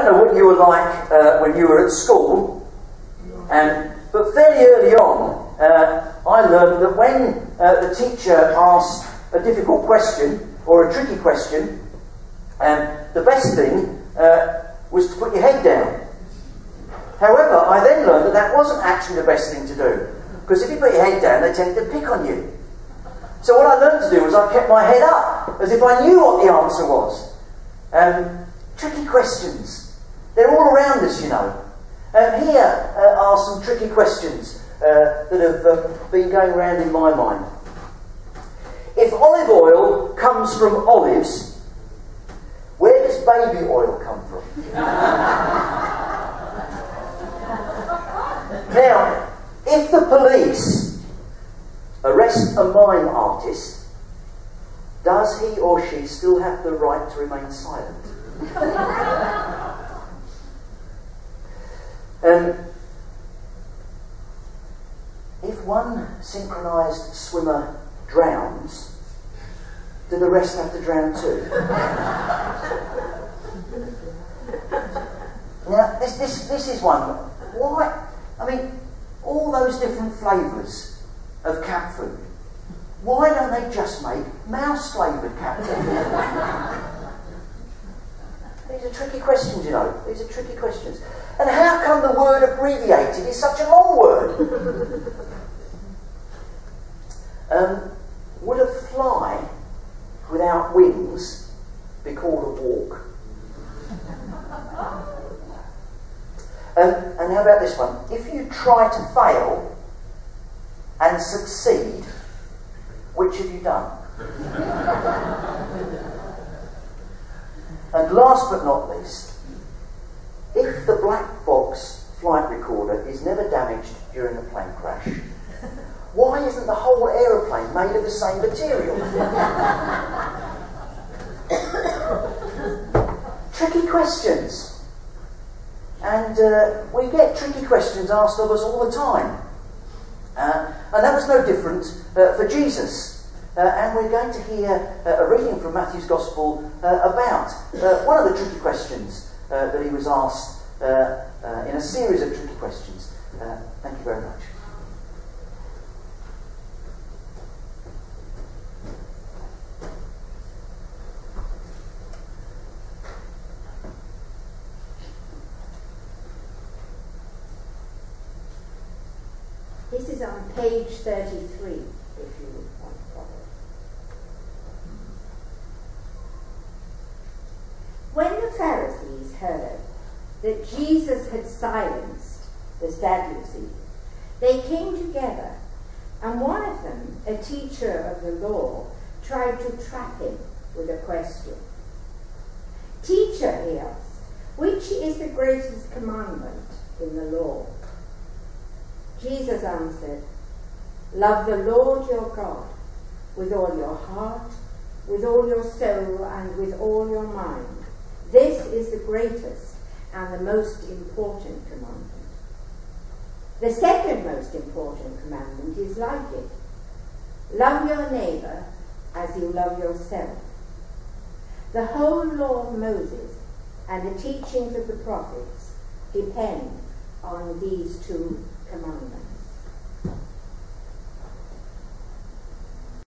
don't know what you were like when you were at school, but fairly early on, I learned that when the teacher asked a difficult question or a tricky question, the best thing was to put your head down. However, I then learned that that wasn't actually the best thing to do, because if you put your head down, they tend to pick on you. So what I learned to do was I kept my head up, as if I knew what the answer was. Tricky questions. They're all around us, you know. Here are some tricky questions that have been going around in my mind. If olive oil comes from olives, where does baby oil come from? Now, if the police arrest a mime artist, does he or she still have the right to remain silent? If one synchronised swimmer drowns, do the rest have to drown too? Now, this is one. Why? I mean, all those different flavours of cat food. Why don't they just make mouse-flavoured cat food? These are tricky questions, you know. These are tricky questions. And how come the word abbreviated is such a long word? Would a fly without wings be called a walk? And how about this one? If you try to fail and succeed, which have you done? And last but not least, if the black box flight recorder is never damaged during a plane crash, why isn't the whole aeroplane made of the same material? Tricky questions. And we get tricky questions asked of us all the time. And that was no different for Jesus. And we're going to hear a reading from Matthew's Gospel about one of the tricky questions that he was asked in a series of tricky questions. Thank you very much. This is on page 33, if you want to follow. When the Pharisees heard that Jesus had silenced the Sadducees, they came together, and one of them, a teacher of the law, tried to trap him with a question. "Teacher," he asked, "which is the greatest commandment in the law?" Jesus answered, "Love the Lord your God with all your heart, with all your soul, and with all your mind. This is the greatest and the most important commandment. The second most important commandment is like it. Love your neighbour as you love yourself. The whole law of Moses and the teachings of the prophets depend on these two commandments."